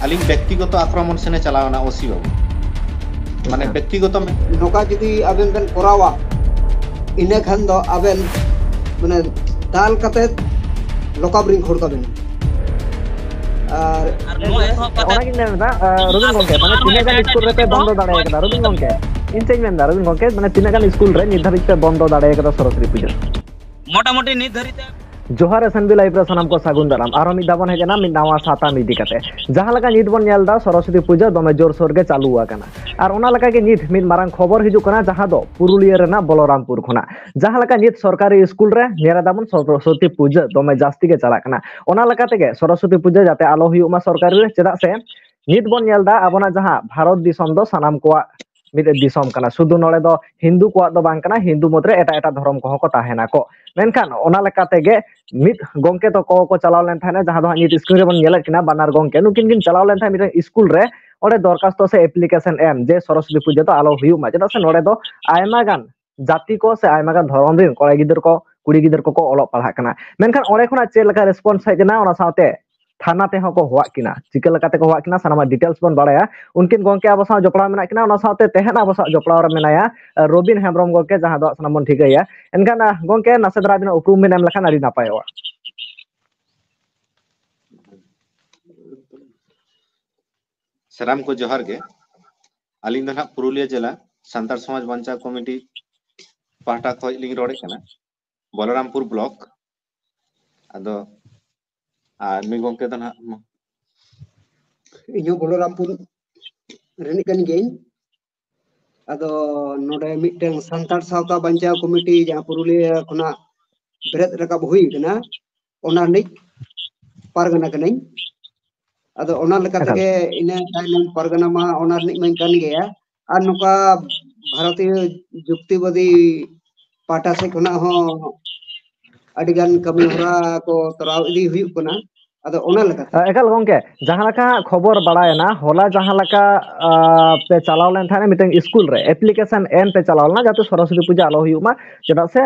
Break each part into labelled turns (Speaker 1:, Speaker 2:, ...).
Speaker 1: aling ব্যক্তিগত আক্রমণ সেনে চালাও না ওসি বাবু মানে ব্যক্তিগত
Speaker 2: নৌকা যদি আবেন বেন করাওয়া ইনে খান দ আবেন মানে দাল কাতে লোকাবরিং খোর কাবেন আর
Speaker 3: অনেক মেনদা রবীন গঙ্কে মানে তিনগান স্কুল রে বন্ধ দাঁড়ায় কেদা রবীন গঙ্কে ইনচেঞ্জ মেনদা রবীন গঙ্কে মানে তিনগান স্কুল রে নির্ধারিত বন্ধ দাঁড়ায় কেদা সরস্বতী পূজা
Speaker 4: মোটামুটি নির্ধারিত
Speaker 3: जोहार एसेंबली लाइव सानाम को सागुन दाराम आरो मिद दाबन हेजना मिद नावा साताम इदी काते जहां लगा नित बन नेलदा सरस्वती पूजा दमे जोर सोर गे चालू आकना आर ओना लगा गे नित मिद मारांग खबर हिजु कना जहां दो पुरुलिया रेना बलरामपुर खना जहां लगा नित सरकारी स्कूल रे नेरा दाबन सरस्वती पूजा दमे जास्ती गे चला कना ओना लगा तेगे सरस्वती पूजा जाते आलो हुयुमा सरकारी रे चेदा से नित बन नेलदा आबोना जहां भारत दिसम दो सानाम को मिद दिसम कना सुदु नोले दो हिंदू को दो बांग कना हिंदू मद्रे एटा एटा धर्म को को ताहेना को मेनखान ओना लगा तेगे मित गंके तो को चलाव लेन थाने जहां दो नित स्कूल रे बन नेल किना बानार गंके नुकिन किन चलाव लेन था मित स्कूल रे ओडे दरखास्त से एप्लीकेशन एम जे सरस्वती पूजा तो आलो हुयु मा चेदा से नोडे दो आयमा गान जाति को से आयमा गान धर्म दिन कोड़ा गिदर को कुड़ी गिदर को ओलो पढ़ा कना मेनखान ओडे खना चे लगा रेस्पॉन्स हेजना ओना साथे थाना ते को हुआ किना चिका लकाते को हुआ किना सानामा डिटेल्स बन बाड़ाया उनकिन गंके अब सा जपड़ा मेना किना ओना साथे तेहना अब सा जपड़ा रे मेनाया रोबिन हेम्ब्रम गंके जहां दो सानाम बन ठिकैया एनखान गंके नासे दरा बिना उपरुम मेन एम लखा नारी नापायवा
Speaker 1: साराम को जोहार गे अलिंग दना पुरुलिया जिला सांतार समाज बांचा कमिटी पाटा खoj लिंग रोडे कना बलरामपुर ब्लॉक आदो আর মি গংকে দনা
Speaker 2: ইñো বলরামপুর রেনি কান গেইন আদো নোডে মিটেং সান্তার সাউতা বাঞ্চা কমিটি যা পুরুলিয়া খনা বেরেত রাকাব হুই কনা ওনা নিক পারগনা কনাই আদো ওনা লেকা থেকে ইনা তাইলন পারগনা মা ওনা নিক মাই কান গেয়া আর নকা ভারতীয় যুক্তিবাদী পাটা সে খনা হ আডিগান কামি হরা को तराव इदी हुयु कना आदो ओना लगा
Speaker 3: एकाल गंके जहां लका खबर बड़ायना होला जहां लका पे चलाव लेन थाने मिटें स्कूल रे एप्लीकेशन एम पे चलाव ना जाते सरस्वती पूजा आलो हुयुमा चेदा से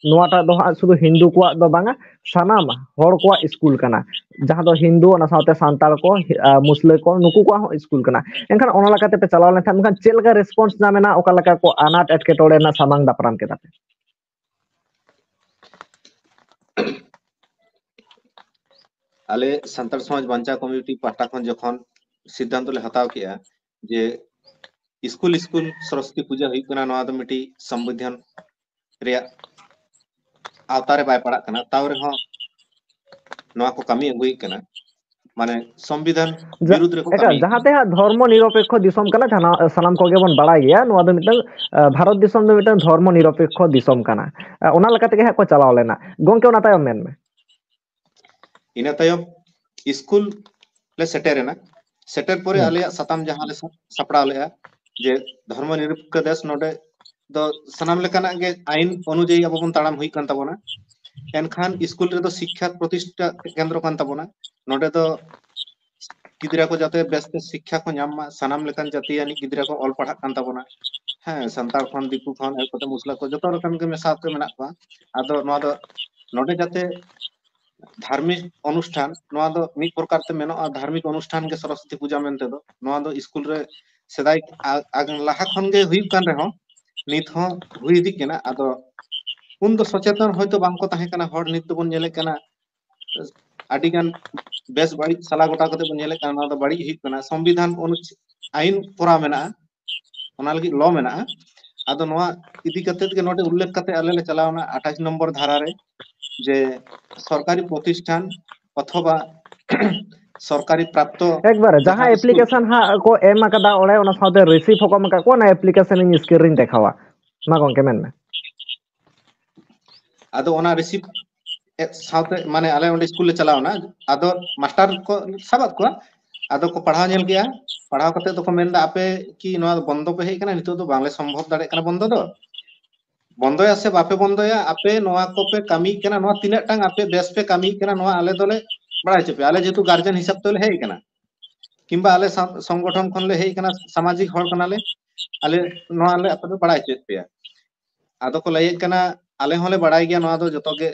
Speaker 3: नोआटा दो सुदु हिंदू को दो बांगा सानाम हर को स्कूल कना जहां दो हिंदू ओना साथे सांताल को मुस्लिम को नुकु को स्कूल कना एनखान ओना लकाते पे चलाव लेन थाने एनखान चेलगा रेस्पॉन्स नामेना ओका लका को अनाट एटकेटोड़े ना सामांग दापराम केदाते
Speaker 1: आले संतार समाज बांचा कम्युनिटी पाटा खन जखन सिद्धांत ले हताव किया जे स्कूल स्कूल सरस्वती पूजा हुई कना नवा दो मिटी संविधान रे आवतारे बाय पड़ा कना तावरे हो नवा को कमी अगुई कना माने संविधान विरुद्ध रे को कमी
Speaker 3: जहां ते धर्म निरपेक्ष दिसम कना जाना सलाम को गेबन बड़ा गया नवा दो मिटन भारत दिसम दो मिटन धर्म निरपेक्ष दिसम कना ओना लकाते के को चलाव लेना गंके ओना तायम मेन में
Speaker 1: इना तायम स्कूल ले सेटेरेना सेटर परे आले सताम जहां ले सपड़ा ले जे धर्म निरपेक्ष देश नोडे दो सनाम लेकाना गे आईन अनुयायी अब बन ताड़ाम हुई कान ताबोना एनखान स्कूल रे दो शिक्षा प्रतिष्ठा केंद्र कान ताबोना नोडे दो गिदरा को जाते बेस्ट शिक्षा को नाम सनाम लेकान जाति यानी गिदरा को ऑल पढ़ा कान ताबोना हां संताल खन दीपू खन एकोते मुस्ला को जतो रकम के मेसा के मेना को आदो नो दो नोडे जाते धार्मिक अनुष्ठान नवा दो मिक प्रकार ते मेनो धार्मिक अनुष्ठान के सरस्वती पूजा मेनते दो नवा दो स्कूल रे सदाई लाहा खन गे हुई कान रे हो नित हो हुई दी केना आदो उन दो सचेतन होयतो बांग को ताहे कना हर नित बन नेले कना आडी गान बेस बाड़ी सला गोटा कते बन नेले कना नवा दो बाड़ी हुई कना संविधान आईन पुरा मेना ओना लगी लॉ मेना आदो नवा इदी कते के नोटे उल्लेख कते आले ले चलावना 28 नंबर धारा रे जे सरकारी प्रतिष्ठान अथवा सरकारी प्राप्त
Speaker 3: एक बार जहां एप्लीकेशन हा को एम अकदा ओले ओना साथे रिसीव होको मका को ना एप्लीकेशन इन स्क्रीन देखावा मा गंके मेन में
Speaker 1: आदो ओना रिसीव साथे माने आले ओंडे स्कूल ले चलावना आदो मास्टर को सबत को आदो को पढ़ा नेल गया पढ़ाव कते तो को मेनदा आपे की नवा बंद पे हे कना नितो तो बांग्ला संभव दाड़े कना बंद दो बंदोया से बापे बंदोया आपे नवा को पे कमी केना नवा तिना टांग आपे बेस पे कमी केना नवा आले दोले बड़ा चपे आले जेतु गार्जियन हिसाब तोले हे केना किंबा आले संगठन खन ले हे केना सामाजिक हर कना ले आले नवा आले आपे बड़ा चपे आदो को लय केना आले होले बड़ा गया नवा दो जतो गे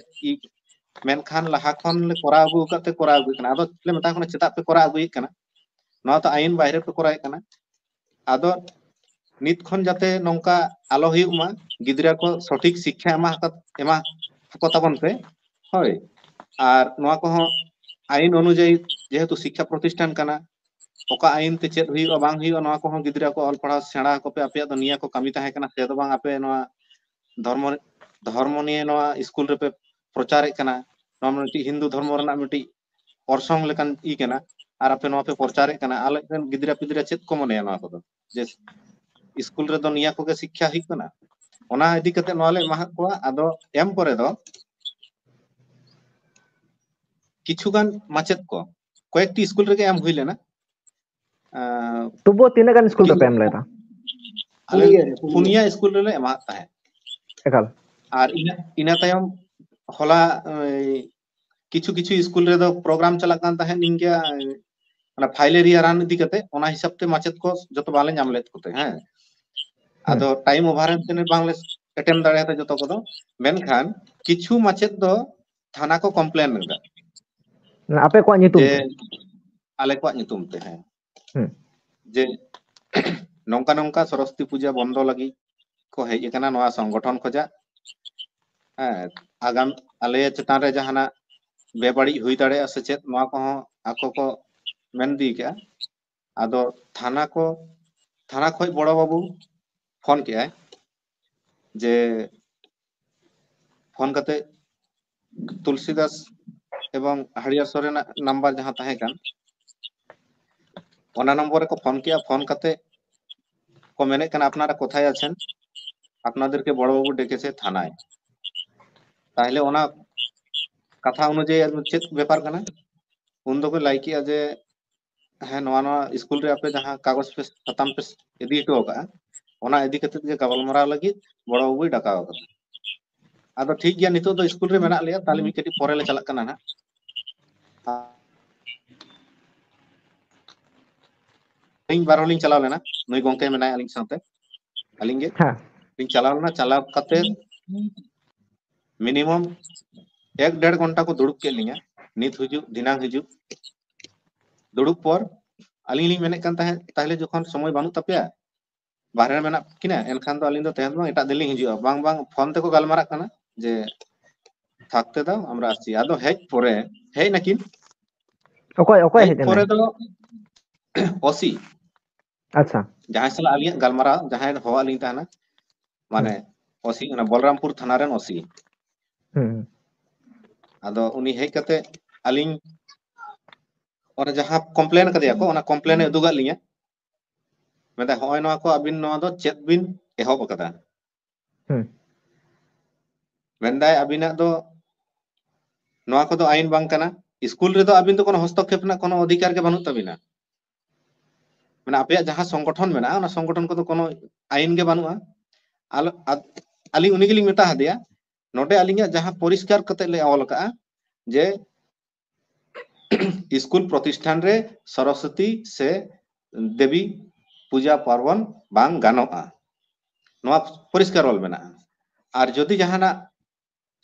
Speaker 1: मेन खान लहा खन ले कोरा अगु कते कोरा अगु केना आदो ले मता खन चेता पे कोरा अगु केना नवा तो आईन बाहरे पे कराए कना आदो नित खन जाते नौका आलो हुयुक मा गिदरा को सठिक शिक्षा एमा को ताबन पे होय आर नवा को आईन अनुयायी जेहेतु शिक्षा प्रतिष्ठान कना ओका आईन ते चेत हुयुक बांग हुयुक नवा को गिदरा को ऑल पढ़ा सेणा को पे आपे दुनिया को कमी ताहे कना से दो बांग आपे नवा धर्म निये नवा स्कूल रे पे प्रचार कना नवा मिटी हिंदू धर्म रना मिटी ऑर्सोंग लेकन ई कना आर आपे नवा पे प्रचार कना आले गिदरा पिदरा चेत को मने नवा को जे स्कूल रे दो निया को के शिक्षा हुयुक कना ओना इदी कते नवा ले माहा को आदो एम परे दो किछुगान माचेत को कयेकटी स्कूल रे एम हुई लेना
Speaker 3: तुबो तीना गान स्कूल पे एम लेदा
Speaker 1: पुनिया स्कूल रे एमा ताहे
Speaker 3: एकाल
Speaker 1: आर इना तायम होला किछु किछु स्कूल रे दो प्रोग्राम चला कान ताहे निंगे ना फाइलेरिया रान इदी कते ओना हिसाब ते माचेत को जतो बाले नाम लेत कोते हैं आदो टाइम ओभारन तेने बांगले अटेम्प दाड़े ता जतो को मेनखान किछु माचेत दो थाना को कंप्लेन लगा
Speaker 3: आपे को नितुम
Speaker 1: जे आले को नितुम ते हैं जे नौका नौका सरस्वती पूजा बंदो लगी को हेज कना नवा संगठन खोजा आगाम आले चेतान रे जहाना बेबाड़ी हुई दाड़े से चेत नवा को आको को मेन दी के आदो थाना खोज बड़ो बाबू फोन के जे फोन करते तुलसीदास एवं हरियर सोरेन नंबर जहां ताहे कान ओना नंबर को फोन किया फोन करते को मेने कान आपनारा कोथाय आछेन आपनादेरके बड़ बाबू डेकेছে থানায় তাহলে ওনা কথা অনুযায়ী চেক ব্যাপার কানা उन दो को लाइकिया जे है नवा नवा स्कूल रे आपे जहां कागज पे खत्म पे इदी तो का ओना इदी कते जे गबलमरा लगी बड़ बाबू डाकाव का आदो ठीक गया नितो तो स्कूल रे मेना लिया ताले मी कटी परे ले चला कना ना इन बार होलिंग चलाव लेना नई गोंके मेना अलिंग साथे अलिंगे
Speaker 3: हां
Speaker 1: इन चलाव ना चलाव कते मिनिमम 1.5 घंटा को दुड़ुक के लिया नित हुजु दिनांग हुजु दुड़ुक पर अलिंग लिंग मेने कान ताहले जखन समय बानु तपेया बाहरे मेना किना एनखान तो अलिंग दो तेहन बांग एटा दिलिंग हिजुआ बांग बांग फोन ते को गालमारा कना जे थाकते दाओ हमरा आसी आदो हेज परे हेज नाकिन
Speaker 3: ओकोय हेज
Speaker 1: परे दो ओसी
Speaker 3: अच्छा
Speaker 1: जहां सला अलिंग गालमारा जहां हो अलिंग ताना माने ओसी ना बलरामपुर थाना रेन ओसी आदो उनी हेज कते अलिंग और जहां कंप्लेन कदिया को ओना कंप्लेन उदुगा लिया मेदा होय नवा को अबिन नवा दो चेत बिन एहब कदा मेंदाय अबिना दो नवा को दो आईन बांग कना स्कूल रे दो अबिन तो कोनो हस्तक्षेप ना कोनो अधिकार के बानु तबिना माने आपे जहां संगठन मेना ओना संगठन को तो कोनो आईन के बानुआ अली उनी गेली मेता हदिया नोटे अलिंगा जहां परिष्कार कते ले ऑल का जे स्कूल प्रतिष्ठान रे सरस्वती से देवी पूजा पार्वण बांग गानोआ नवा परिष्कार ऑल मेना आर जदि जहाना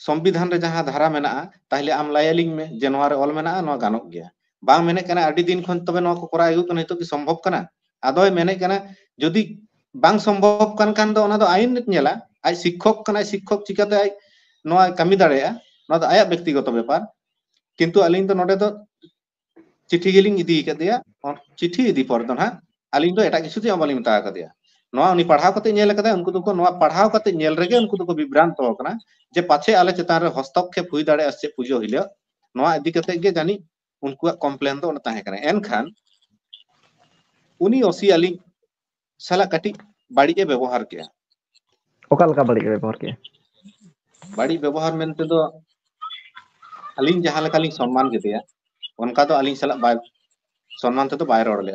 Speaker 1: संविधान रे जहां धारा मेना ताहले आम लायलिंग में जे नवा रे ऑल मेना नवा गानो गया बांग मेने कना अडी दिन खन तबे नवा को करा आगु कना हितो कि संभव कना आदोय मेने कना जदि बांग संभव कान दो ओना दो आईन नेला आई शिक्षक कना शिक्षक चिकाते आई नवा कमी दाड़ेया नवा दो आया व्यक्तिगत व्यापार किंतु अलिंग तो नोडे दो चिट्ठी गेलिंग इदी कदिया चिट्ठी इदी पर दो ना अलिंग दो एटा किछु ते बालिंग ता कदिया नवा उनी पढ़ाव कते नेल कदा उनको तो नवा पढ़ाव कते नेल रेगे उनको तो विभ्रांत हो कना जे पाछे आले चेतान रे हस्तक्षेप हुई दाड़े आसे पुजो हिले नवा इदी कते गे जानी उनको कंप्लेन तो ताहे कना एनखान उनी ओसी अलिंग साला कटी बाड़ी के व्यवहार के
Speaker 3: ओकाल का बाड़ी के व्यवहार के
Speaker 1: बाड़ी व्यवहार मेनते दो अलिंग जहां लकालिंग सम्मान के दिया उनका तो अलिंग साला बाय सम्मान तो बाय रोड ले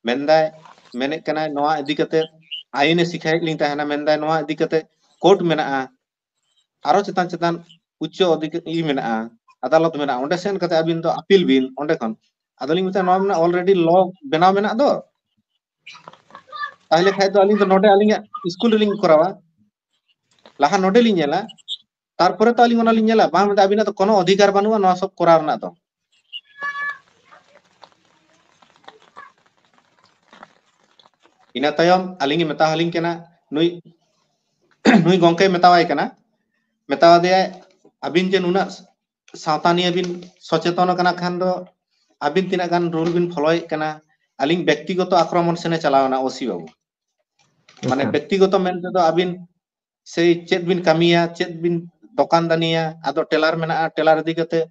Speaker 1: मेंदाय मेने कना नवा इदी कते आईने सिखाय लिंग ताहना मेंदाय नवा इदी कते कोर्ट मेना आरो चेतान चेतान उच्च अधिकारी मेना अदालत मेना ओंडे सेन कते अबिन तो अपील बिन ओंडे खन अदलिंग मिता नवा मेना ऑलरेडी लॉ बनाव मेना दो ताहले खाय तो अलिंग तो नोडे अलिंग स्कूल रिलिंग करावा लाहा नोडे लिंग नेला तारपरे तो अलिंग ओना लिंग नेला बांग मेदा अबिना तो कोनो अधिकार बानुआ नवा सब कराव ना दो ina tayom alingi meta haling kena nui nui gongke metawai kena metawa de abin je nuna सावतानी अबिन सचेतन कना खान दो अबिन तिना गान रूल बिन फॉलोय कना अलिंग व्यक्तिगत आक्रमण सेने चलावना ओसी बाबू माने व्यक्तिगत मेनते दो अबिन से चेत बिन कमिया चेत बिन दुकान दानिया आदो टेलर मेना टेलर इदी कते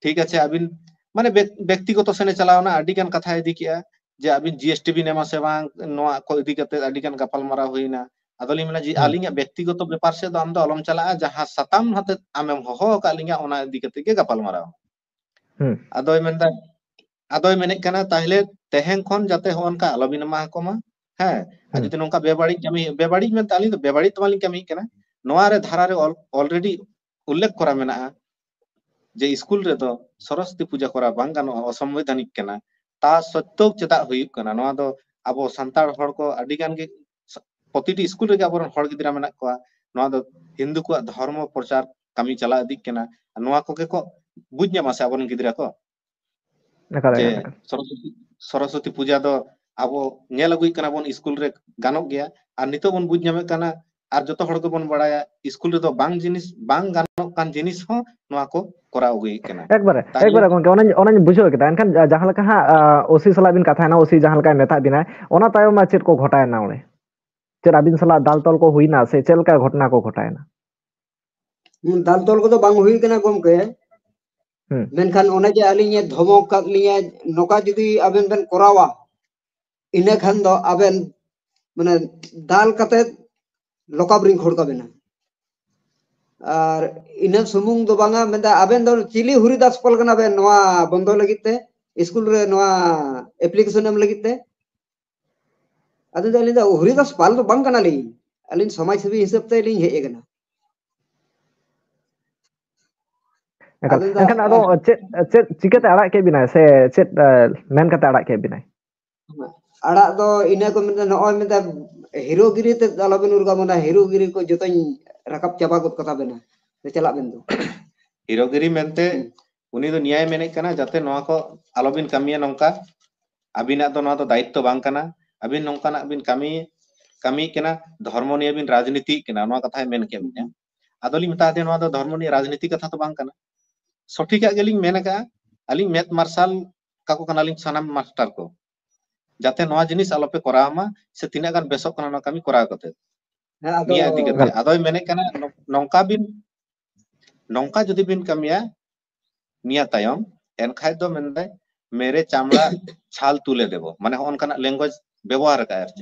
Speaker 1: ठीक আছে अबिन माने व्यक्तिगत सेने चलावना अडी गान कथा इदी किया जे अबिन जीएसटी बिन एमा से बांग नोआ को इदी कते अडी गान गपाल मारा होइना अदोली मेना जी आलिंगा व्यक्तिगत व्यापार से दो आम दो अलम चला जहां सताम हते आमेम हो का आलिंगा ओना इदी कते के गपाल मारा अदोय मेनदा अदोय मेने कना ताहले तेहें खन जाते होन का अलबिन मा कोमा है जुदी नोंका बेबाड़ी में ताली तो बेबाड़ी तो मालिक कमी कना नोआ रे धारा रे ऑलरेडी उल्लेख करा मेना जे स्कूल रे तो सरस्वती पूजा करा बांग गानो असंवैधानिक कना ता सत्तो चेदा हुयुक कना नोआ दो अबो संतार हड़ को अडी गान के प्रतिटी स्कूल रे अबरन हड़ गिदरा मेना को नोआ दो हिंदू को धर्म प्रचार कमी चला दिक कना नोआ को के को बुझ न्यामा से अबरन गिदरा को जे सरस्वती पूजा दो अबो नेल अगुई कना बोन स्कूल रे गानो गया और नितो बोन बुझ न्यामे कना और जतो हड़ को बोन बड़ाया स्कूल रे दो बांग जिनिस बांग गानो कान जिनिस हो नोआ को करा अगुई कना
Speaker 3: एक बार गंके ओना बुझो केदा एनखान जहां लका हा ओसी सला बिन कथा ना ओसी जहां लका मेता बिना ओना तायो मा चेत को घटायना ओने चेत अबिन सला दाल तल को हुइना से चेल का घटना को घटायना
Speaker 2: दाल तल को तो बांग हुई कना गमके मेनखान ओने जे आलिnye धमक kat linya noka judi aben ben korawa ine khan do aben mane dal kate lokabring khod ka bena ar ine sumung do banga menda aben do chili huridas pol kana ben noa bondo lagit te school re noa application em lagit te adu dali da huridas pal do bang kana li alin samaj sebi hisab te lin he kana
Speaker 3: एनखान आदो चेत चेत चिकते आड़ा के बिनाय से चेत main कते आड़ा के बिनाय
Speaker 2: आड़ा दो इने को मेन नॉय मेन हीरोगिरी ते अलबेन उरगा मना हीरोगिरी को जतन रकब चाबा को कथा बेना ते चला बेन दो
Speaker 1: हीरोगिरी मेनते उनी दो न्याय मेने कना जाते नोआ को अलबिन कमिया नोंका अबिना दो नोआ दो दायित्व बांग कना अबिन नोंका ना अबिन कमी कना धर्म निये बिन राजनीति कना नोआ कथा मेन के बिना अदोली मता दे नोआ दो धर्म निये राजनीति कथा तो बांग कना सठिका गेलिंग मेनका अलिंग मेत मार्शल काको कनालिंग सनाम मास्टर को जाते नोआ जिनिस आलोपे करामा से तिना गान बेसक कना नो कमी करा कते निया इदी कते अदोय मेने कना नोंका जदि बिन कमिया निया तायम एनखाय दो मेनदे मेरे चामड़ा छाल तुले देबो माने होन कना लैंग्वेज व्यवहार का अर्थ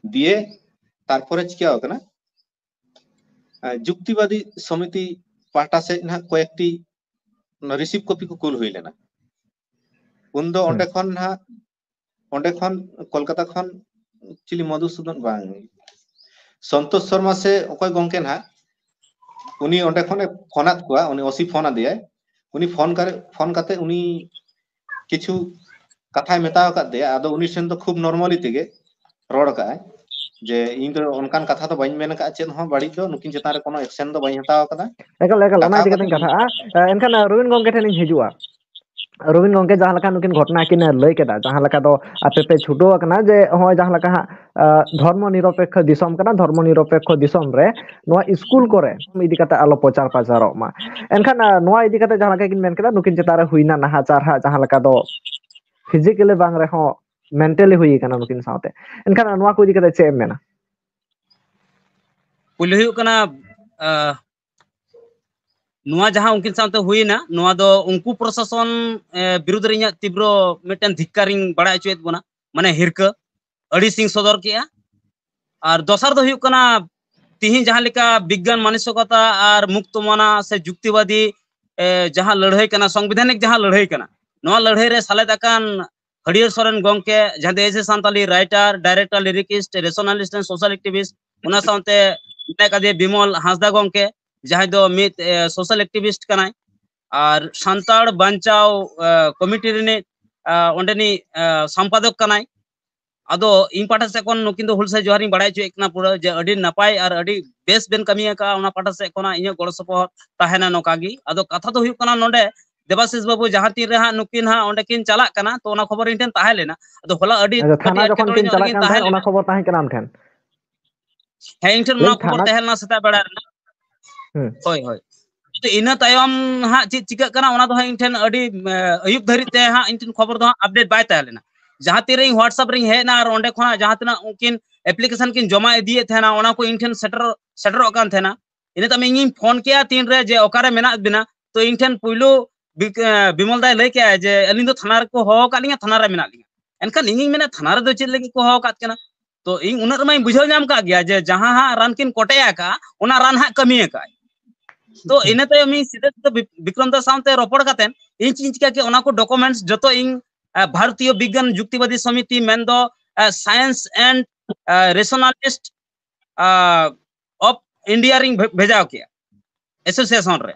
Speaker 1: दिए तारपरे चिका कना जुक्तिवादी समिति पाटा से ना कोएक्टी रिसीव कॉपी को कुल हुई लेना उन दो ओंडे खन कोलकाता खन चिली मधुसूदन बांग संतोष शर्मा से ओकय गंके ना उनी ओंडे खने फोनात कोआ उनी ओसी फोन आदिया उनी फोन काते उनी किछु कथा मेता का दे आदो उनी सेन तो खूब नॉर्मली तेगे रोड का जे इन तो उनकान कथा तो बाइन मेन का चेन हो बाड़ी दो नुकिन चेतान रे कोनो एक्शन दो बाइन हताव कदा
Speaker 3: एकल ओना दिगते कथा एनखान रविन गंके ठेन हिजुआ रविन गंके जहां लका नुकिन घटना किन लय केदा जहां लका दो आपे पे छुटो कना जे हो जहां लका धर्म निरपेक्ष दिसम कना धर्म निरपेक्ष दिसम रे नोआ स्कूल करे इदी कता आलो प्रचार प्रचार मा एनखान नोआ इदी कता जहां लका किन मेन केदा नुकिन चेता रे हुइना नाहाचार हा जहां लका दो फिजिकली बांग रे हो मेंटली हुई कना नुकिन साथे एनखान नोआ को इदी कता चे मेना
Speaker 4: पुले हुई कना नुआ जहां उनकिन साथे हुईना नुआ दो उनको प्रशासन विरुद्ध रे तीव्र मिटन धिक्कारिंग बड़ा चुएत बना माने हिरका अड़ी सिंह सदर किया और दोसर दो हुई कना तिहिन जहां लेका विज्ञान मानसिकता और मुक्तमना से जुक्तिवादी जहां लड़ाई कना संवैधानिक जहां लड़ाई कना नुआ लड़ाई रे सालेद अकान हरियर सोरेन गंके जहां देसे Santali writer director lyricist rationalist and social activist उना साथे नेकादे बिमल हांसदा गंके जहां दो मित सोशल एक्टिविस्ट कनाय और संताड़ बांचाव कमिटी रे ओंडेनी संपादक कनाय अदो इन पाटा से कोन नुकिन दो हुलसे जोहारी बड़ाय चो एकना पूरा जे अडी नपाय और अडी बेस बेन कमिया का ओना पाटा से कोना इया गड़ सपोहट ताहेना नोकागी अदो कथा दो हुई कना नोंडे देवाशीष बाबू जहां तीन रे हां नुकिन हां ओंडे किन चलाक कना तो ओना खबर इन ठेन ताहे लेना अदो होला अडी
Speaker 3: थाना जखन किन चलाक कान थाहे ओना खबर ताहे कना आम ठेन
Speaker 4: है इन ठेन ओना खबर ताहे लेना सेता बेड़ा होय होय तो इना तायम हां चि चिका कना ओना दो इन ठेन अडी अयुब धरि ते हां इन ठेन खबर दो अपडेट बाय ताहे लेना जहां तीरे व्हाट्सएप रे हे ना और ओंडे खना जहां तना उनकिन एप्लीकेशन किन जमा इदिए थेना ओना को इन ठेन सेटर कान थेना इने तमे इन फोन किया तीन रे जे ओकारे मेना बिना तो इन ठेन पुइलो बिमल दाय लय के जे अलिन दो थाना रे को हो का लिया थाना रे मेना लिया एनका लिंग मेना थाना रे दो चेद लगी को हो का केना तो इन उनर माई बुझाव नाम का गया जे जहां हां रान किन कोटेया का ओना रान हां कमिए का तो इने ते मी सीधे विक्रम दास सामते रोपड़ कातेन इन चिंच के ओना को डॉक्यूमेंट्स जतो इन भारतीय विज्ञान जुक्तिवादी समिति मेन दो science and rationalist of India रिंग भेजाव किया एसोसिएशन रे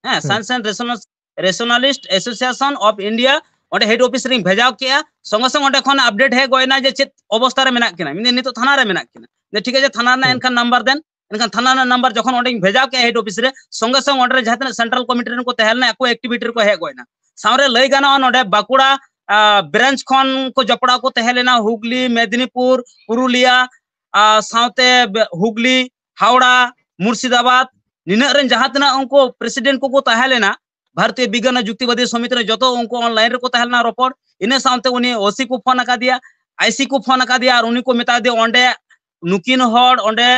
Speaker 4: हां science and rationalist association of India ओंडे हेड ऑफिस रिंग भेजाव किया संगे संग ओंडे खन अपडेट है गोयना जे चेत अवस्था रे मेना किना मिने नितो थाना रे मेना किना ने ठीक है जे थाना ना एनखान नंबर देन एनखान थाना ना नंबर जखन ओंडे भेजाव के हेड ऑफिस रे संगे संग ओंडे जहां सेंट्रल कमिटी रे को तहलना को एक्टिविटी रे को हे गोयना सामरे लय गाना ओंडे बाकुड़ा ब्रांच खन को जपड़ा को तहलेना हुगली मेदिनीपुर पुरुलिया साउते हुगली हावड़ा मुर्शिदाबाद निना रेन जहां तना उनको प्रेसिडेंट को तहलेना भारतीय विज्ञान जुक्तिवादी समिति रे जतो उनको ऑनलाइन रे को तहलना रोपड़ इने साउते उनी ओसी को फोन का दिया आईसी को फोन का दिया और उनी को मेता दे ओंडे नुकिन होड़ ओंडे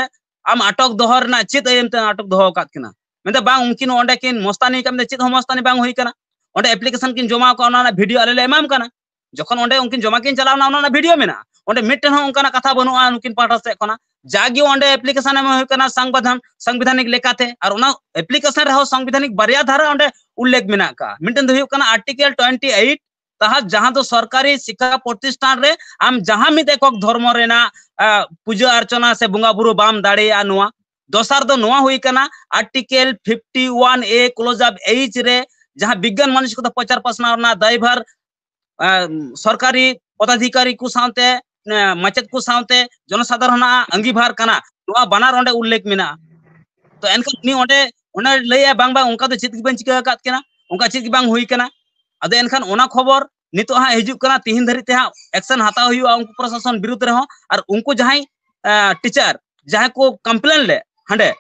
Speaker 4: आम अटक दोहर ना चित एम ते अटक दोहो कात किना मेंदे बांग उनकिन ओंडे किन मस्तानी कम दे चित हम मस्तानी बांग होई कना ओंडे एप्लीकेशन किन जमा को ओना वीडियो आले ले एमाम कना जखन ओंडे उनकिन जमा किन चलावना ओना वीडियो मेना ओंडे मिटन हो उनका कथा बनुआ उनकिन पाठा से कना जागी ओंडे एप्लीकेशन में होई कना संविधानिक लेकाते और ओना एप्लीकेशन रे हो संविधानिक बारिया धारा ओंडे उल्लेख मेना का मिटन दो कना आर्टिकल 28 तहा जहां तो सरकारी शिक्षा प्रतिष्ठान रे आम जहां मित एकक धर्म रेना पूजा अर्चना से बुंगा बुरु बाम दाड़े आ नोआ दोसार दो नोआ हुई कना article 51 A close of H रे जहां विज्ञान मनुष्य को तो प्रचार प्रसार ना दायभार सरकारी पदाधिकारी को साथे मचेत को साथे जनसाधारण अंगीभार कना नोआ बनार ओंडे उल्लेख मेना तो एनका नि ओंडे ओना लैया बांग बांग उनका तो चित की बन चिका कात केना उनका चित की बांग हुई कना अदे एनखान ओना खबर नितो हा हिजु कना तिहिन धरि ते हा एक्शन हाता हुआ उनको प्रशासन विरुद्ध रे हो और उनको जहां टीचर जहां को कंप्लेन ले हंडे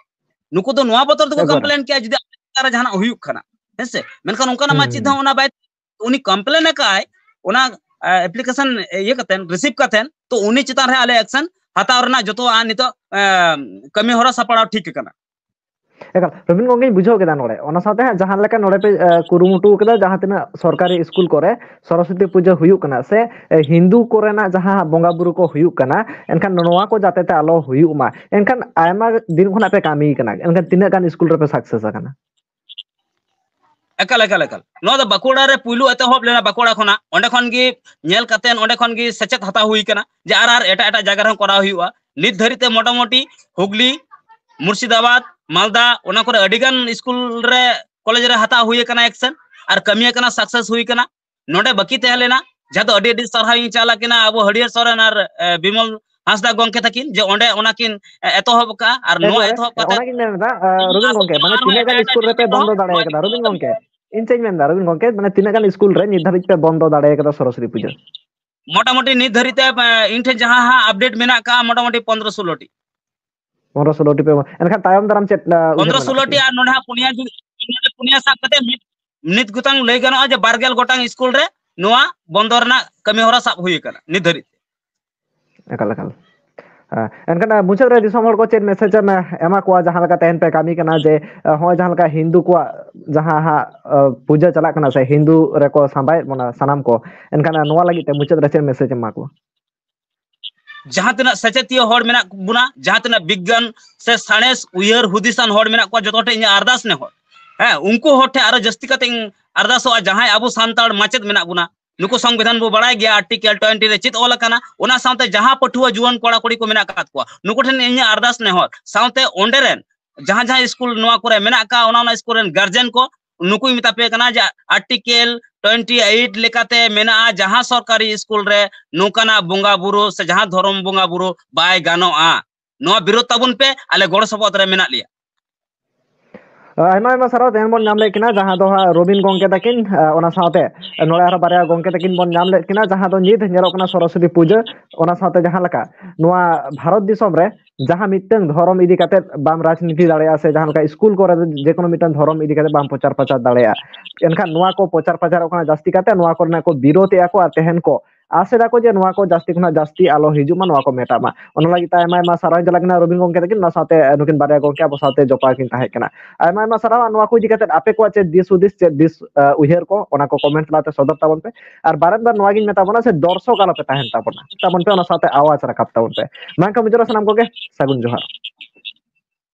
Speaker 4: नुको तो नोआ बतर तो कंप्लेन किया जदी तारा जहां हुई खना हेसे मेनखान उनका ना चित हा ओना बाय उनी कंप्लेन काय ओना एप्लीकेशन ये कतेन रिसीव कतेन तो उनी चितान रे आले एक्शन हाता रना जतो आ नितो कमी होरा सपड़ा ठीक कना
Speaker 3: एकाल रबिन गोंगे बुझाव केदा नोडे ओना साथे जहां लेका नोडे पे कुरुमुटु केदा जहां तना सरकारी स्कूल करे सरस्वती पूजा हुयु कना से हिंदू कोरेना जहां बोंगा बुरु को हुयु कना एनखान नोवा को जाते ते आलो हुयु मा एनखान आयमा दिन खना पे कामी कना एनखान तिना गान स्कूल रे पे सक्सेस कना
Speaker 4: एकाल नो द बाकुड़ा रे पुइलु एते होब लेना बाकुड़ा खना ओंडे खन गी नेल कातेन ओंडे खन गी सचेत हता हुई कना जे आर एटा एटा जगह रे करा हुयुआ नित धरिते मोटामोटी हुगली मुर्शिदाबाद मालदा ओना करे अडिगान स्कूल रे कॉलेज रे हता हुई कना एक्शन और कमिया कना सक्सेस हुई कना नोडे बाकी तहलेना जहां तो अडी सरहा इन चाला किना अब हडियर सोरेन और बिमल हांसदा गोंके तकिन जे ओंडे ओनाकिन एतोहब का और नो एतोहब का
Speaker 3: ओनाकिन मेनदा रबिन गोंके माने तिना गान स्कूल रे पे बंद दाड़े कदा रबिन गोंके इन चेंज मेनदा रबिन गोंके माने तिना गान स्कूल रे निर्धारित पे बंद दाड़े कदा सरस्वती पूजा
Speaker 4: मोटामोटी निर्धारित इन ठे जहां हां अपडेट मेना का मोटामोटी 15-16 टी
Speaker 3: 15-16 टी पे एनखान तायम दाराम चेत
Speaker 4: 15-16 टी आ नोडा पुनिया साब कते नित गुतांग लय गनो जे बारगेल गोटांग स्कूल रे नोआ बंदरना कमी होरा साब हुई कना निर्धारित
Speaker 3: एकाल एनखान मुचाद रे दिसम हर को चेत मेसेज में एमा को जहां लका तहन पे कामी कना जे हो जहां लका हिंदू को जहां हा पूजा चला कना से हिंदू रे को संबाय मना सनाम को एनखान नोआ लगी ते मुचाद रे चेत मेसेज मा को
Speaker 4: जहां तना सचेतीय होड़ मेना बुना जहां तना विज्ञान से साणेस उयर हुदिसान होड़ मेना को जतोटे इन अरदास ने होड़ है उनको होठे आरो जस्ती कते अरदासो जहां अबो सांताड़ माचेत मेना बुना नुको संविधान बो बड़ाय गया आर्टिकल 20 रे चित ओला कना ओना साउते जहां पठुआ जुवन कोड़ा कोड़ी को मेना कात को नुको ठन इन अरदास ने होड़ साउते ओंडेरेन जहां जहां स्कूल नोआ करे मेना का ओना स्कूल रेन गार्जियन को नुको मिता पे कना जे आर्टिकल 28 लेकाते मेना जहां सरकारी स्कूल रे नोकाना बोंगा बुरु से जहां धर्म बोंगा बुरु बाय गानो आ नो विरोध ताबुन पे आले गोड़ सबत रे मेना लिया
Speaker 3: ᱟᱭᱢᱟ ᱥᱟᱨᱦᱟᱣ ᱛᱮᱦᱮᱧ ᱵᱚᱱ ᱧᱟᱢ ᱞᱮᱫ ᱠᱤᱱᱟ ᱡᱟᱦᱟᱸ ᱫᱚ ᱦᱟᱸᱜ ᱨᱚᱵᱤᱱ ᱜᱚᱝᱠᱮ ᱛᱟᱹᱠᱤᱱ ᱚᱱᱟ ᱥᱟᱶᱛᱮ ᱱᱚᱰᱮ ᱟᱨᱦᱚᱸ ᱵᱟᱨᱭᱟ ᱜᱚᱝᱠᱮ ᱛᱟᱹᱠᱤᱱ ᱵᱚᱱ ᱧᱟᱢ ᱞᱮᱫ ᱠᱤᱱᱟ ᱡᱟᱦᱟᱸ ᱫᱚ ᱱᱤᱛ ᱧᱮᱞᱚᱜ ᱠᱟᱱᱟ ᱥᱚᱨᱚᱥᱚᱛᱤ ᱯᱩᱡᱟᱹ ᱚᱱᱟ ᱥᱟᱶᱛᱮ ᱡᱟᱦᱟᱸ ᱞᱮᱠᱟ ᱱᱚᱣᱟ ᱵᱷᱟᱨᱚᱛ ᱫᱤᱥᱚᱢ ᱨᱮ ᱡᱟᱦᱟᱸ ᱢᱤᱫᱴᱟᱝ ᱫᱷᱚᱨᱚᱢ ᱤᱫᱤ ᱠᱟᱛᱮᱫ ᱵᱟᱢ ᱨᱟᱡᱽᱱᱤᱛᱤ ᱫᱟᱲᱮᱭᱟᱜᱼᱟ ᱥᱮ ᱡᱟᱦᱟᱸ ᱞᱮᱠᱟ ᱤᱥᱠᱩᱞ ᱠᱚᱨᱮ ᱡᱮ ᱠᱳᱱᱳ ᱢᱤᱫᱴᱟᱝ ᱫᱷᱚᱨᱚᱢ ᱤᱫᱤ ᱠᱟᱛᱮᱫ ᱵᱟᱢ ᱯᱨᱚᱪᱟᱨ ᱯᱨᱚᱪᱟᱨ ᱫᱟᱲᱮᱭᱟᱜᱼᱟ ᱮᱱᱠᱷᱟᱱ ᱱᱚᱣᱟ ᱠᱚ ᱯᱨᱚᱪᱟᱨ ᱯᱨᱚᱪᱟᱨᱚᱜ ᱠᱟᱱᱟ ᱡᱟᱹᱥᱛᱤ ᱠᱟᱛᱮ ᱱᱚᱣᱟ ᱠᱚᱨᱮᱱᱟᱜ ᱠᱚ ᱵᱤᱨᱳধᱮᱜᱼᱟ ᱠᱚ ᱟᱨ ᱛᱮᱦᱮᱧ ᱠᱚ ᱟᱥ ᱮᱫᱟ ᱠᱚ ᱡᱮ ᱱᱚᱣᱟ ᱠᱚ ᱡᱟᱹᱥᱛᱤ ᱠᱷᱚᱱᱟᱜ ᱡᱟᱹᱥᱛᱤ ᱟᱞᱚ ᱦᱤᱡᱩᱜ ᱢᱟ ᱱᱚᱣᱟ ᱠᱚ ᱢᱮᱴᱟᱜ ᱢᱟ ᱚᱱᱟ ᱞᱟᱹᱜᱤᱫ ᱛᱮ ᱟᱭᱢᱟ ᱥᱟᱨᱦᱟᱣ ᱪᱟᱞᱟᱜ ᱠᱟᱱᱟ ᱨᱚᱵᱤᱱ ᱜᱚᱝᱠᱮ ᱛᱟᱹᱠᱤᱱ ᱚᱱᱟ ᱥᱟᱶᱛᱮ ᱱᱩᱠᱤᱱ ᱵᱟᱨᱭᱟ ᱜᱚᱝᱠᱮ ᱟᱵᱚ ᱥᱟᱶᱛᱮ ᱡᱚᱯᱲᱟᱣ ᱠᱤᱱ ᱛᱟᱦᱮᱸ ᱠᱟᱱᱟ ᱟᱭᱢᱟ ᱥᱟᱨᱦᱟᱣ ᱱᱚᱣᱟ ᱠᱚ ᱤᱫᱤ ᱠᱟᱛᱮ ᱟᱯᱮ ᱠᱚᱣᱟᱜ ᱪᱮᱫ ᱫᱤᱥ ᱦᱩᱫᱤᱥ ᱪᱮᱫ ᱫᱤᱥ ᱩᱭᱦᱟᱹᱨ ᱠᱚ ᱚᱱᱟ ᱠᱚ ᱠᱚᱢᱮᱱᱴ ᱛᱟᱞᱟᱛᱮ ᱥᱚᱫᱚᱨ ᱛᱟᱵᱚᱱ ᱯᱮ ᱟᱨ ᱵᱟᱨᱮᱫ ᱱᱚᱣᱟᱜᱤᱧ ᱢᱮᱛᱟ ᱵᱚᱱᱟ ᱥᱮ ᱫᱚᱨশক ᱟᱞᱚᱯᱮ ᱛᱟᱦᱮᱱ ᱛᱟᱵᱚᱱ ᱯᱮ ᱚᱱᱟ ᱥᱟᱶᱛᱮ ᱟᱣᱟᱡ ᱨᱟᱠᱟᱵ ᱛᱟᱵᱚᱱ ᱯᱮ ᱢᱟ ᱮᱱᱠᱷᱟᱱ ᱢᱩᱪᱟᱹᱫ ᱨᱮ ᱥᱟᱱᱟᱢ ᱠᱚᱜᱮ ᱥᱟᱹᱜᱩᱱ ᱡᱚᱦᱟᱨ